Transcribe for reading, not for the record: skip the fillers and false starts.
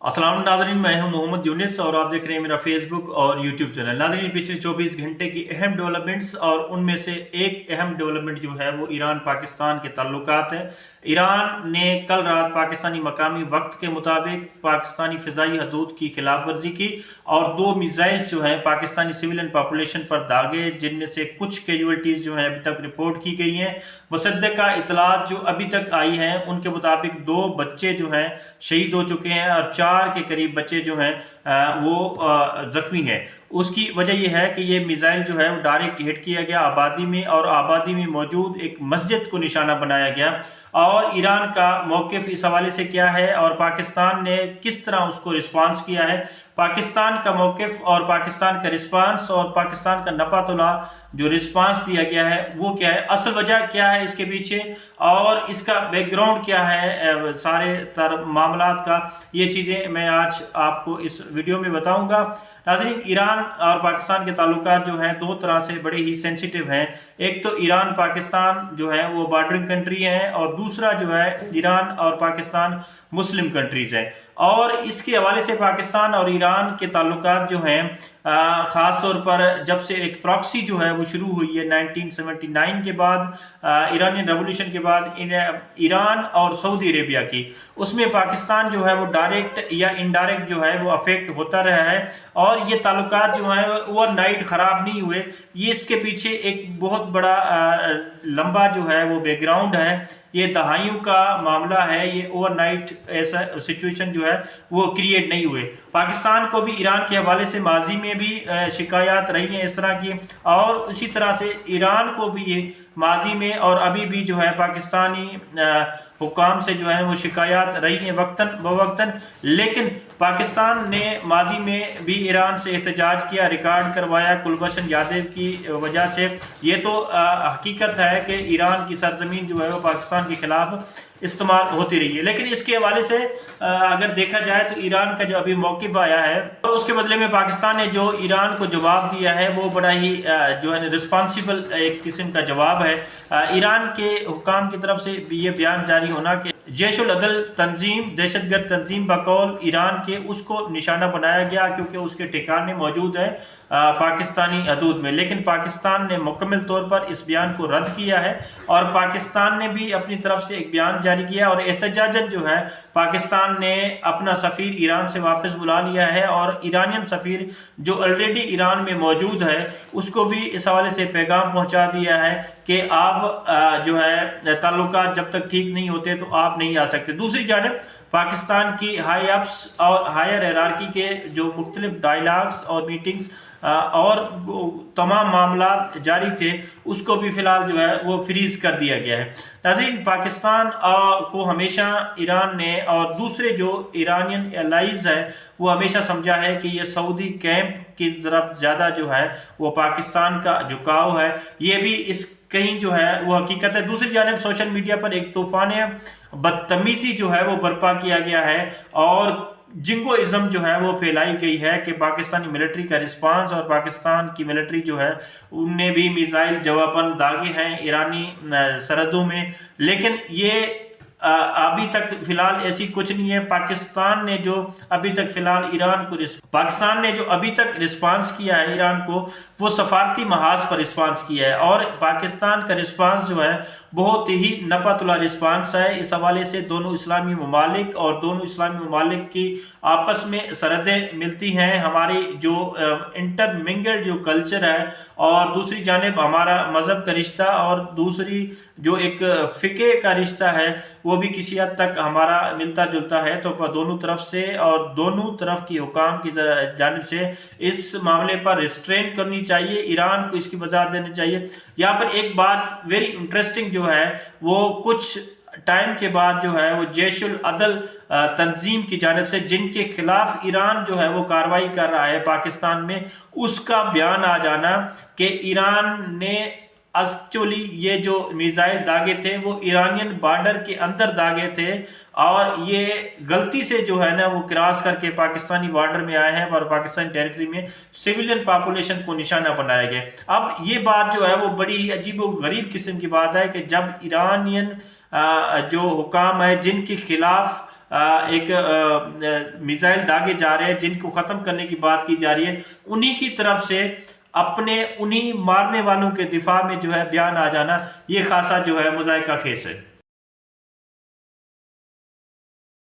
अस्सलाम नाज़रीन, मैं हूं मोहम्मद यूनिस और आप देख रहे हैं मेरा फेसबुक और यूट्यूब चैनल। नाज़रीन, पिछले 24 घंटे की अहम डेवलपमेंट्स और उनमें से एक अहम डेवलपमेंट जो है वो ईरान पाकिस्तान के ताल्लुकात हैं। ईरान ने कल रात पाकिस्तानी मकामी वक्त के मुताबिक पाकिस्तानी फ़िज़ाई हदूद की खिलाफ वर्जी की और 2 मिसाइल जो हैं पाकिस्तानी सिविलियन पॉपुलेशन पर दागे, जिनमें से कुछ कैजुअल्टीज़ जो हैं अभी तक रिपोर्ट की गई हैं। मुसद्दका इतलात जो अभी तक आई हैं उनके मुताबिक 2 बच्चे जो हैं शहीद हो चुके हैं और 4 के करीब बच्चे जो हैं वो ज़ख्मी हैं। उसकी वजह यह है कि ये मिसाइल जो है वो डायरेक्ट हिट किया गया आबादी में और आबादी में मौजूद एक मस्जिद को निशाना बनाया गया। और ईरान का मौक़िफ़ इस हवाले से क्या है और पाकिस्तान ने किस तरह उसको रिस्पांस किया है, पाकिस्तान का मौक़िफ़ और पाकिस्तान का रिस्पांस और पाकिस्तान का नपा-तुला जो रिस्पांस दिया गया है वो क्या है, असल वजह क्या है इसके पीछे और इसका बैकग्राउंड क्या है, सारे मामलात का, ये चीज़ें मैं आज आपको इस वीडियो में बताऊंगा। नाज़रीन, ईरान और पाकिस्तान के ताल्लुकात जो हैं 2 तरह से बड़े ही सेंसिटिव हैं। एक तो ईरान पाकिस्तान जो है वो बॉर्डरिंग कंट्री है और दूसरा जो है ईरान और पाकिस्तान मुस्लिम कंट्रीज़ हैं। और इसके हवाले से पाकिस्तान और ईरान के ताल्लुकात जो हैं ख़ास तौर पर जब से एक प्रॉक्सी जो है वो शुरू हुई है 1979 के बाद, ईरानियन रेवोल्यूशन के बाद ईरान और सऊदी अरेबिया की, उसमें पाकिस्तान जो है वो डायरेक्ट या इनडायरेक्ट जो है वो अफेक्ट होता रहा है। और ये ताल्लुकात जो हैं ओवरनाइट ख़राब नहीं हुए, ये इसके पीछे एक बहुत बड़ा लंबा जो है वो बैकग्राउंड है। ये दहाइयों का मामला है, ये ओवरनाइट ऐसा सिचुएशन जो है वो क्रिएट नहीं हुए। पाकिस्तान को भी ईरान के हवाले से माजी में भी शिकायत रही हैं इस तरह की, और उसी तरह से ईरान को भी ये माजी में और अभी भी जो है पाकिस्तानी हुकाम से जो है वो शिकायत रही हैं वक्तन बवक्तन। लेकिन पाकिस्तान ने माजी में भी ईरान से एहतजाज किया, रिकॉर्ड करवाया कुलभूषण जाधव की वजह से। ये तो हकीकत है कि ईरान की सरजमीन जो है वो पाकिस्तान के खिलाफ इस्तेमाल होती रही है। लेकिन इसके हवाले से अगर देखा जाए तो ईरान का जो अभी मौक़िफ़ आया है और उसके बदले में पाकिस्तान ने जो ईरान को जवाब दिया है वो बड़ा ही जो है रिस्पॉन्सिबल एक किस्म का जवाब है। ईरान के हुकाम की तरफ से ये बयान जारी होना कि जैश उल अदल तंजीम, दहशतगर्द तंजीम बकौल ईरान के, उसको निशाना बनाया गया क्योंकि उसके ठिकाने मौजूद है पाकिस्तानी हदूद में। लेकिन पाकिस्तान ने मुकम्मल तौर पर इस बयान को रद्द किया है और पाकिस्तान ने भी अपनी तरफ से एक बयान जारी किया और एहतजाजन जो है पाकिस्तान ने अपना सफ़ीर ईरान से वापस बुला लिया है और ईरानियन सफ़ीर जो ऑलरेडी ईरान में मौजूद है उसको भी इस हवाले से पैगाम पहुंचा दिया है कि आप जो है ताल्लुकात जब तक ठीक नहीं होते तो आप नहीं आ सकते। दूसरी जानब पाकिस्तान की हाई अप्स और हायर हायरार्की के जो मुख्तलिफ डायलॉग्स और मीटिंग्स और तमाम मामला जारी थे उसको भी फ़िलहाल जो है वो फ्रीज़ कर दिया गया है। नाज़रीन, पाकिस्तान को हमेशा ईरान ने और दूसरे जो ईरानियन एलाइज़ हैं वो हमेशा समझा है कि ये सऊदी कैंप की तरफ ज़्यादा जो है वो पाकिस्तान का झुकाव है। ये भी इस कहीं जो है वो हकीकत है। दूसरी जानिब सोशल मीडिया पर एक तूफ़ान बदतमीज़ी जो है वो बर्पा किया गया है और जिंगोइज़म जो है वो फैलाई गई है कि पाकिस्तानी मिलिट्री का रिस्पांस और पाकिस्तान की मिलिट्री जो है उनने भी मिसाइल जवाबन दागे हैं ईरानी सरहदों में। लेकिन ये अभी तक फ़िलहाल ऐसी कुछ नहीं है। पाकिस्तान ने जो अभी तक फ़िलहाल ईरान को पाकिस्तान ने जो अभी तक रिस्पांस किया है ईरान को वो सफारती महाज पर रिस्पांस किया है और पाकिस्तान का रिस्पांस जो है बहुत ही नपा-तुला रिस्पांस है। इस हवाले से दोनों इस्लामी ममालिक और दोनों इस्लामी ममालिक की आपस में सरहदें मिलती हैं, हमारी जो इंटरमिंगल्ड जो कल्चर है और दूसरी जानिब हमारा मज़हब का रिश्ता और दूसरी जो एक फ़िक़े का रिश्ता है वो भी किसी हद तक हमारा मिलता जुलता है। तो दोनों तरफ से और दोनों तरफ की हुकाम की जानिब से इस मामले पर रिस्ट्रेंट करनी चाहिए, ईरान को इसकी वजाहत देनी चाहिए। यहाँ पर एक बात वेरी इंटरेस्टिंग जो है वो कुछ टाइम के बाद जो है वो जैश उल अदल तंजीम की जानिब से जिनके खिलाफ ईरान जो है वो कार्रवाई कर रहा है पाकिस्तान में, उसका बयान आ जाना कि ईरान ने एक्चुअली ये जो मिसाइल दागे थे वो ईरानियन बॉर्डर के अंदर दागे थे और ये गलती से जो है ना वो क्रॉस करके पाकिस्तानी बॉर्डर में आए हैं और पाकिस्तानी टेरिटरी में सिविलियन पॉपुलेशन को निशाना बनाया गया। अब ये बात जो है वो बड़ी ही अजीब व गरीब किस्म की बात है कि जब ईरानियन जो हुकाम है जिनके खिलाफ ایک میزائل داغے جا رہے ہیں جن کو ختم کرنے کی بات کی جا رہی ہے، انہی کی طرف سے اپنے انہی مارنے والوں کے دفاع میں جو ہے بیان آ جانا، یہ خاصا جو ہے مضحکہ خیز ہے۔